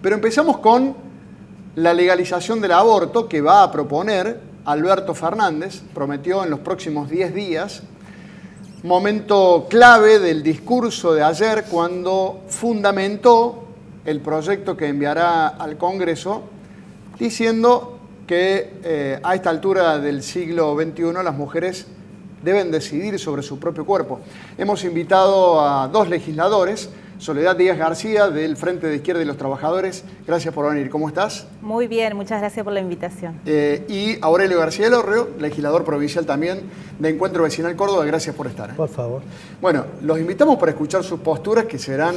Pero empezamos con la legalización del aborto que va a proponer Alberto Fernández, prometió en los próximos 10 días, momento clave del discurso de ayer cuando fundamentó el proyecto que enviará al Congreso, diciendo que a esta altura del siglo XXI las mujeres deben decidir sobre su propio cuerpo. Hemos invitado a 2 legisladores, Soledad Díaz García, del Frente de Izquierda y los Trabajadores. Gracias por venir. ¿Cómo estás? Muy bien, muchas gracias por la invitación. Y Aurelio García Elorrio, legislador provincial también de Encuentro Vecinal Córdoba. Gracias por estar. Por favor. Bueno, los invitamos para escuchar sus posturas, que serán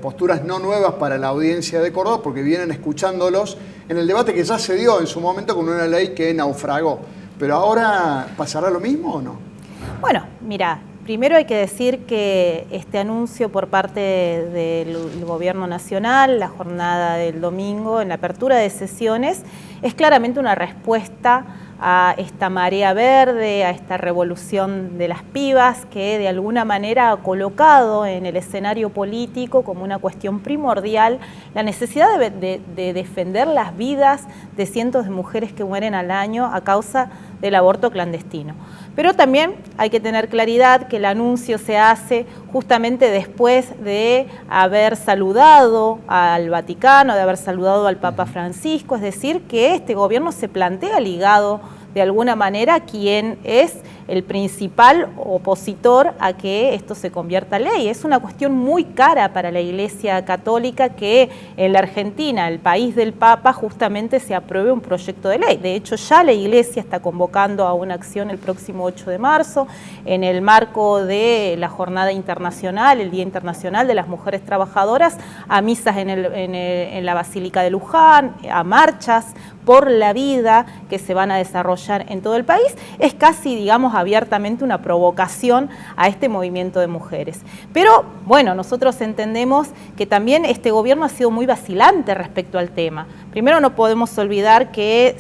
posturas no nuevas para la audiencia de Córdoba, porque vienen escuchándolos en el debate que ya se dio en su momento con una ley que naufragó. Pero ahora, ¿pasará lo mismo o no? Bueno, mira, primero hay que decir que este anuncio por parte del Gobierno Nacional, la jornada del domingo, en la apertura de sesiones, es claramente una respuesta a esta marea verde, a esta revolución de las pibas que de alguna manera ha colocado en el escenario político como una cuestión primordial la necesidad de defender las vidas de cientos de mujeres que mueren al año a causa del aborto clandestino. Pero también hay que tener claridad que el anuncio se hace justamente después de haber saludado al Vaticano, de haber saludado al Papa Francisco, es decir, que este gobierno se plantea ligado de alguna manera a quien es el principal opositor a que esto se convierta en ley. Es una cuestión muy cara para la Iglesia Católica que en la Argentina, el país del Papa, justamente se apruebe un proyecto de ley. De hecho, ya la Iglesia está convocando a una acción el próximo 8 de marzo en el marco de la Jornada Internacional, el Día Internacional de las Mujeres Trabajadoras, a misas en la Basílica de Luján, a marchas por la vida que se van a desarrollar en todo el país. Es casi, digamos, abiertamente una provocación a este movimiento de mujeres. Pero, bueno, nosotros entendemos que también este gobierno ha sido muy vacilante respecto al tema. Primero, no podemos olvidar que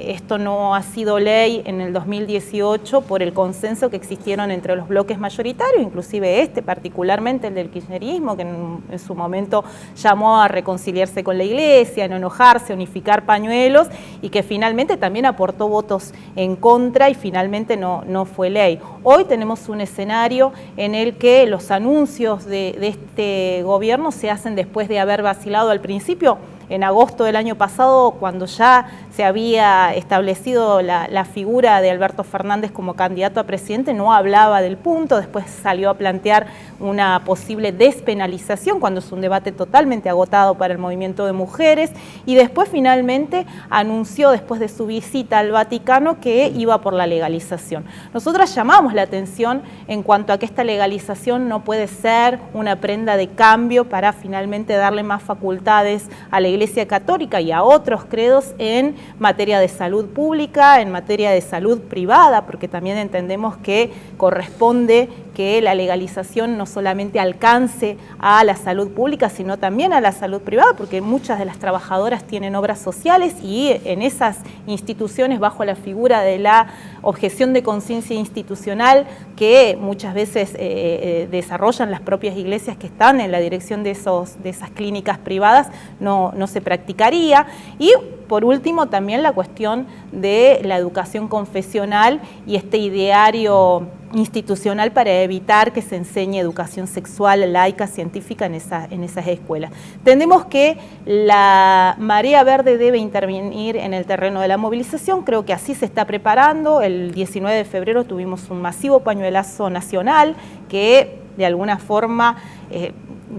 esto no ha sido ley en el 2018 por el consenso que existieron entre los bloques mayoritarios, inclusive particularmente el del kirchnerismo, que en su momento llamó a reconciliarse con la Iglesia, a no enojarse, a unificar pañuelos, y que finalmente también aportó votos en contra y finalmente no fue ley. Hoy tenemos un escenario en el que los anuncios de este gobierno se hacen después de haber vacilado al principio. En agosto del año pasado, cuando ya se había establecido la figura de Alberto Fernández como candidato a presidente, no hablaba del punto, después salió a plantear una posible despenalización, cuando es un debate totalmente agotado para el movimiento de mujeres, y después finalmente anunció, después de su visita al Vaticano, que iba por la legalización. Nosotras llamamos la atención en cuanto a que esta legalización no puede ser una prenda de cambio para finalmente darle más facultades a la Iglesia Católica y a otros credos en materia de salud pública, en materia de salud privada, porque también entendemos que corresponde que la legalización no solamente alcance a la salud pública, sino también a la salud privada, porque muchas de las trabajadoras tienen obras sociales y en esas instituciones, bajo la figura de la objeción de conciencia institucional que muchas veces desarrollan las propias iglesias que están en la dirección de esas clínicas privadas, no se practicaría. Y por último, también la cuestión de la educación confesional y este ideario institucional para evitar que se enseñe educación sexual, laica, científica en esas escuelas. Entendemos que la marea verde debe intervenir en el terreno de la movilización, creo que así se está preparando. El 19 de febrero tuvimos un masivo pañuelazo nacional que de alguna forma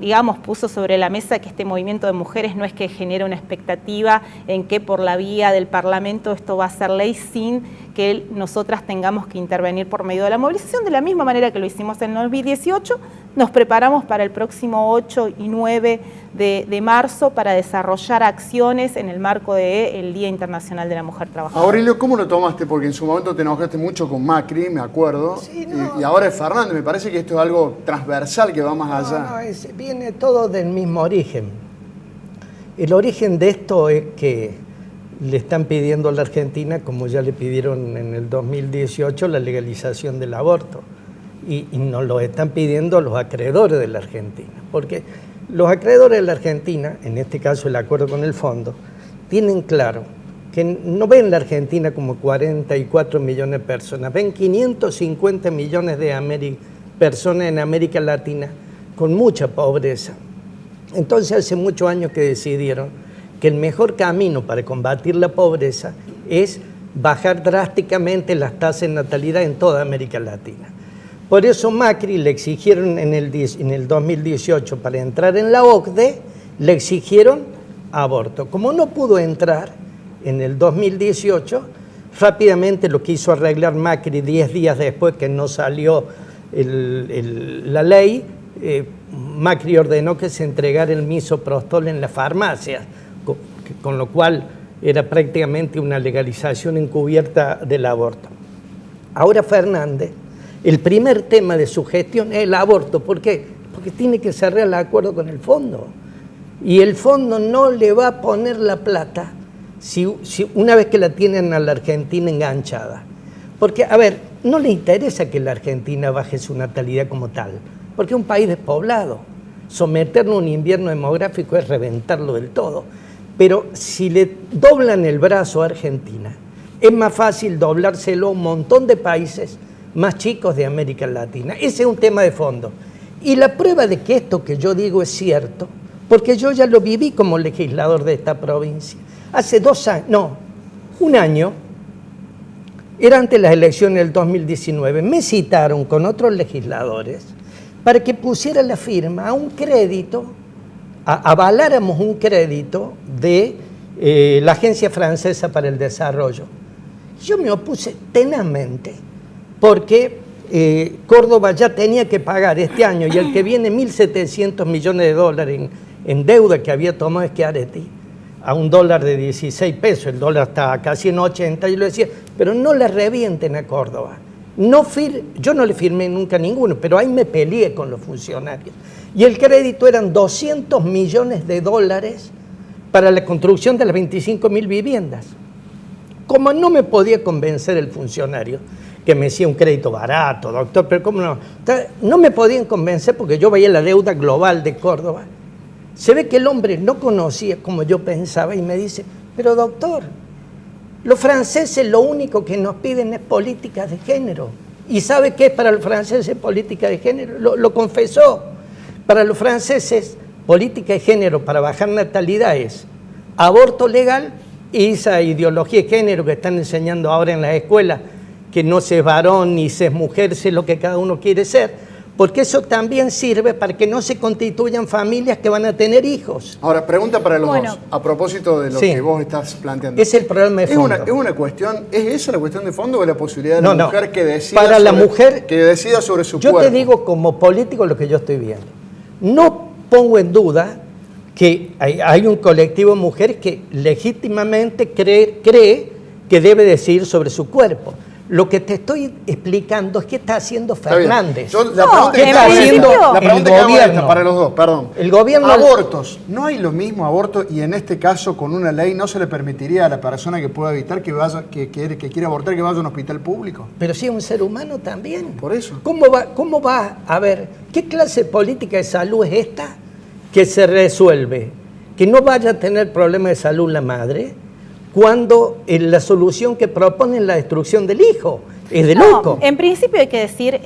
digamos, puso sobre la mesa que este movimiento de mujeres no es que genere una expectativa en que por la vía del Parlamento esto va a ser ley sin que nosotras tengamos que intervenir por medio de la movilización. De la misma manera que lo hicimos en el 2018, nos preparamos para el próximo 8 y 9 de marzo para desarrollar acciones en el marco del Día Internacional de la Mujer Trabajadora. Aurelio, ¿cómo lo tomaste? Porque en su momento te enojaste mucho con Macri, me acuerdo, sí, no, y ahora es Fernández. Me parece que esto es algo transversal que va más allá. Viene todo del mismo origen. El origen de esto es que le están pidiendo a la Argentina, como ya le pidieron en el 2018, la legalización del aborto. Y nos lo están pidiendo los acreedores de la Argentina. Porque Los acreedores de la Argentina, en este caso el acuerdo con el fondo, tienen claro que no ven la Argentina como 44 millones de personas, ven 550 millones de personas en América Latina con mucha pobreza. Entonces hace muchos años que decidieron que el mejor camino para combatir la pobreza es bajar drásticamente las tasas de natalidad en toda América Latina. Por eso Macri le exigieron en el 2018, para entrar en la OCDE, le exigieron aborto. Como no pudo entrar en el 2018, rápidamente lo quiso arreglar Macri 10 días después que no salió la ley. Macri ordenó que se entregara el misoprostol en las farmacias, con lo cual era prácticamente una legalización encubierta del aborto. Ahora Fernández, el primer tema de su gestión es el aborto. ¿Por qué? Porque tiene que cerrar el acuerdo con el fondo. Y el fondo no le va a poner la plata si una vez que la tienen a la Argentina enganchada. Porque, a ver, no le interesa que la Argentina baje su natalidad como tal, porque es un país despoblado. Someterlo a un invierno demográfico es reventarlo del todo. Pero si le doblan el brazo a Argentina, es más fácil doblárselo a un montón de países más chicos de América Latina. Ese es un tema de fondo. Y la prueba de que esto que yo digo es cierto, porque yo ya lo viví como legislador de esta provincia. Hace 2 años, no, 1 año, era antes de las elecciones del 2019, me citaron con otros legisladores para que pusiera la firma a un crédito, avaláramos un crédito de la Agencia Francesa para el Desarrollo. Yo me opuse tenazmente, porque Córdoba ya tenía que pagar este año y el que viene 1.700 millones de dólares en deuda que había tomado Schiaretti a un dólar de 16 pesos, el dólar está casi en 80, y yo le decía, pero no le revienten a Córdoba. Yo no le firmé nunca a ninguno, pero ahí me peleé con los funcionarios. Y el crédito eran 200 millones de dólares para la construcción de las 25.000 viviendas. Como no me podía convencer el funcionario, que me decía un crédito barato, doctor, pero ¿cómo no? No me podían convencer porque yo veía la deuda global de Córdoba. Se ve que el hombre no conocía como yo pensaba y me dice, pero doctor, los franceses lo único que nos piden es política de género. ¿Y sabe qué es para los franceses política de género? Lo confesó. Para los franceses, política de género para bajar natalidad es aborto legal y esa ideología de género que están enseñando ahora en las escuelas, que no se es varón ni se es mujer, sé lo que cada uno quiere ser, porque eso también sirve para que no se constituyan familias que van a tener hijos. Ahora, pregunta para los dos, a propósito de lo que vos estás planteando. Es el problema de fondo. ¿Es esa la cuestión de fondo o la posibilidad de la mujer que decida para la mujer, que decida sobre su cuerpo? Yo te digo como político lo que yo estoy viendo. No pongo en duda que hay un colectivo de mujeres que legítimamente cree que debe decidir sobre su cuerpo. Lo que te estoy explicando es qué está haciendo Fernández. La pregunta que hago para los dos, perdón. El gobierno... Abortos. ¿No hay lo mismo aborto y en este caso con una ley no se le permitiría a la persona que pueda evitar que quiere abortar que vaya a un hospital público? Pero si es un ser humano también. Por eso. ¿Cómo va a ver qué clase de política de salud es esta que se resuelve? Que no vaya a tener problemas de salud la madre, cuando la solución que propone es la destrucción del hijo. Es de loco. En principio hay que decir,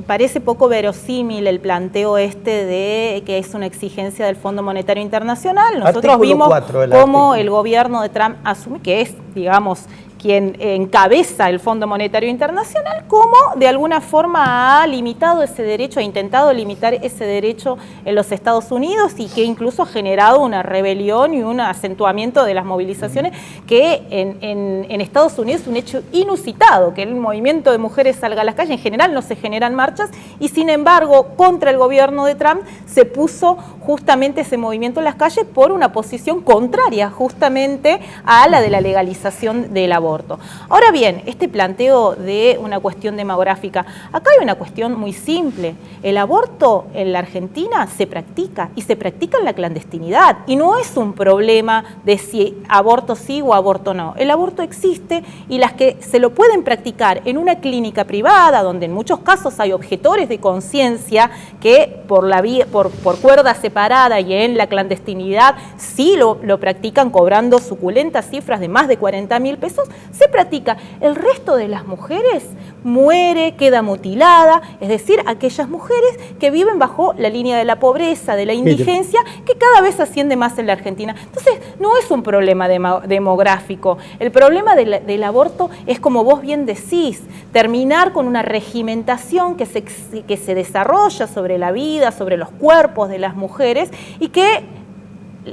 parece poco verosímil el planteo de que es una exigencia del Fondo Monetario Internacional. Nosotros vimos cómo el gobierno de Trump asume que es, digamos, quien encabeza el Fondo Monetario Internacional, cómo de alguna forma ha limitado ese derecho, ha intentado limitar ese derecho en los Estados Unidos y que incluso ha generado una rebelión y un acentuamiento de las movilizaciones que en Estados Unidos es un hecho inusitado, que el movimiento de mujeres salga a las calles. En general no se generan marchas y sin embargo contra el gobierno de Trump se puso justamente ese movimiento en las calles por una posición contraria justamente a la de la legalización del aborto. aborto. Ahora bien, este planteo de una cuestión demográfica, acá hay una cuestión muy simple. El aborto en la Argentina se practica y se practica en la clandestinidad y no es un problema de si aborto sí o aborto no. El aborto existe y las que se lo pueden practicar en una clínica privada, donde en muchos casos hay objetores de conciencia que por cuerda separada y en la clandestinidad sí lo practican cobrando suculentas cifras de más de 40.000 pesos, se practica. El resto de las mujeres muere, queda mutilada, es decir, aquellas mujeres que viven bajo la línea de la pobreza, de la indigencia, que cada vez asciende más en la Argentina. Entonces, no es un problema demográfico. El problema del aborto es, como vos bien decís, terminar con una regimentación que se desarrolla sobre la vida, sobre los cuerpos de las mujeres y que,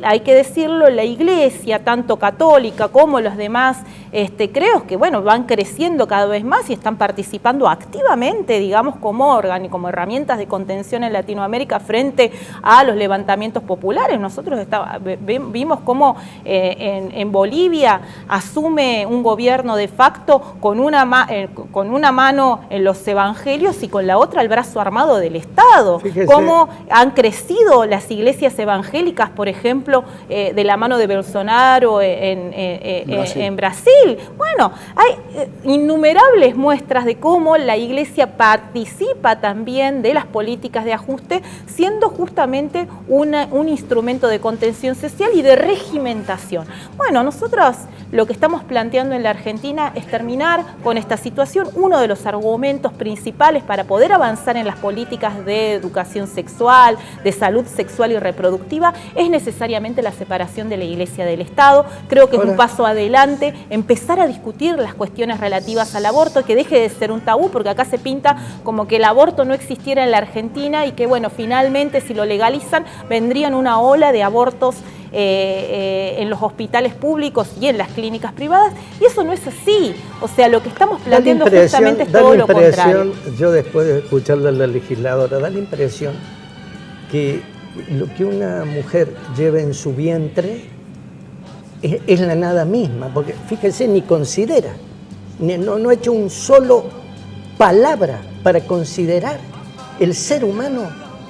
hay que decirlo, la Iglesia, tanto católica como los demás creos, que bueno, van creciendo cada vez más y están participando activamente, digamos, como herramientas de contención en Latinoamérica frente a los levantamientos populares. Nosotros vimos cómo en Bolivia asume un gobierno de facto con una mano en los evangelios y con la otra el brazo armado del Estado. Fíjese cómo han crecido las iglesias evangélicas, por ejemplo, de la mano de Bolsonaro en Brasil. Bueno, hay innumerables muestras de cómo la Iglesia participa también de las políticas de ajuste, siendo justamente un instrumento de contención social y de regimentación. Bueno, nosotros lo que estamos planteando en la Argentina es terminar con esta situación. Uno de los argumentos principales para poder avanzar en las políticas de educación sexual, de salud sexual y reproductiva, es necesariamente la separación de la Iglesia del Estado. Creo que es un paso adelante empezar a discutir las cuestiones relativas al aborto, que deje de ser un tabú, porque acá se pinta como que el aborto no existiera en la Argentina y que, bueno, finalmente si lo legalizan vendrían una ola de abortos en los hospitales públicos y en las clínicas privadas, y eso no es así. O sea, lo que estamos planteando justamente es todo lo contrario. Yo, después de escucharle a la legisladora, da la impresión que lo que una mujer lleva en su vientre es la nada misma, porque fíjense, ni considera, no ha hecho un solo palabra para considerar el ser humano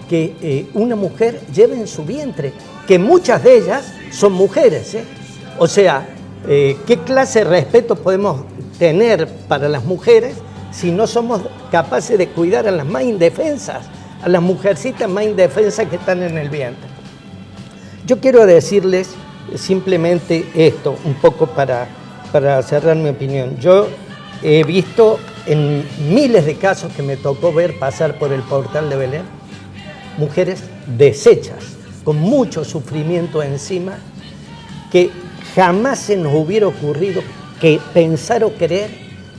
que una mujer lleva en su vientre, que muchas de ellas son mujeres, ¿eh? O sea, ¿qué clase de respeto podemos tener para las mujeres si no somos capaces de cuidar a las más indefensas, a las mujercitas más indefensas que están en el vientre? Yo quiero decirles simplemente esto, un poco para cerrar mi opinión. Yo he visto en miles de casos que me tocó ver pasar por el portal de Belén, mujeres deshechas, con mucho sufrimiento encima, que jamás se nos hubiera ocurrido que pensar o creer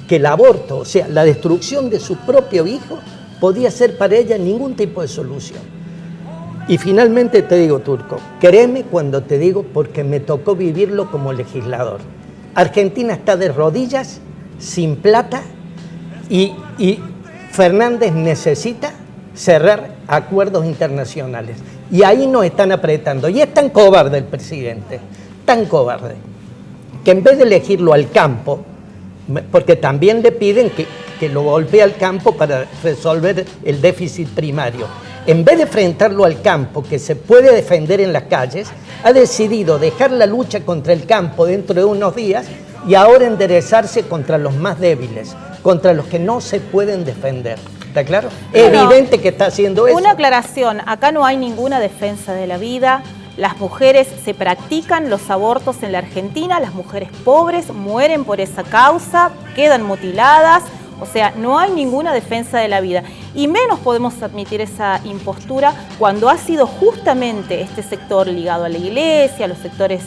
que el aborto, o sea, la destrucción de su propio hijo, podía ser para ella ningún tipo de solución. Y finalmente te digo, Turco, créeme cuando te digo, porque me tocó vivirlo como legislador. Argentina está de rodillas, sin plata, y Fernández necesita cerrar acuerdos internacionales. Y ahí nos están apretando. Y es tan cobarde el presidente, tan cobarde, que en vez de elegirlo al campo, porque también le piden que lo golpee al campo para resolver el déficit primario, en vez de enfrentarlo al campo, que se puede defender en las calles, ha decidido dejar la lucha contra el campo dentro de unos días y ahora enderezarse contra los más débiles, contra los que no se pueden defender. ¿Está claro? Es evidente que está haciendo eso. Una aclaración, acá no hay ninguna defensa de la vida. Las mujeres se practican los abortos en la Argentina, las mujeres pobres mueren por esa causa, quedan mutiladas. O sea, no hay ninguna defensa de la vida. Y menos podemos admitir esa impostura cuando ha sido justamente este sector ligado a la Iglesia, los sectores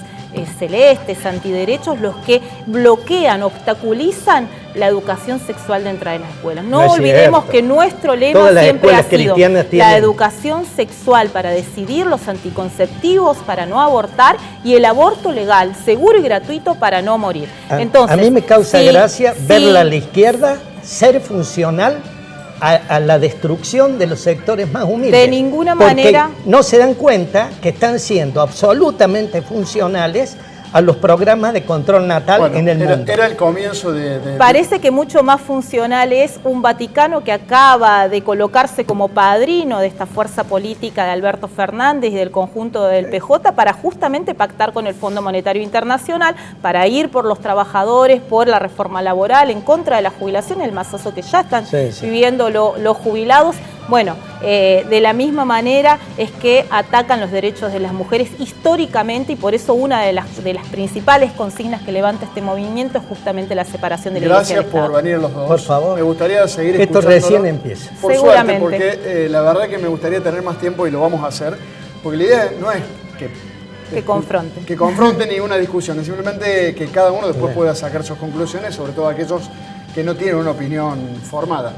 celestes, antiderechos, los que bloquean, obstaculizan la educación sexual dentro de las escuelas. No olvidemos que nuestro lema siempre ha sido la educación sexual para decidir, los anticonceptivos para no abortar y el aborto legal, seguro y gratuito para no morir. Entonces, a mí me causa gracia verla a la izquierda ser funcional a la destrucción de los sectores más humildes. De ninguna manera. No se dan cuenta que están siendo absolutamente funcionales a los programas de control natal Bueno, en el mundo. Era el comienzo de... Parece que mucho más funcional es un Vaticano que acaba de colocarse como padrino de esta fuerza política de Alberto Fernández y del conjunto del PJ para justamente pactar con el Fondo Monetario Internacional, para ir por los trabajadores, por la reforma laboral, en contra de la jubilación, el masazo que ya están viviendo los jubilados. Bueno, de la misma manera es que atacan los derechos de las mujeres históricamente, y por eso una de las principales consignas que levanta este movimiento es justamente la separación de la Iglesia del Estado. Gracias por venir los dos. Por favor. Me gustaría seguir Esto escuchándolo. recién empieza. Por Seguramente. suerte, porque la verdad que me gustaría tener más tiempo y lo vamos a hacer, porque la idea no es Que confronten. Que confronten ninguna discusión, es simplemente que cada uno después pueda sacar sus conclusiones, sobre todo aquellos que no tienen una opinión formada.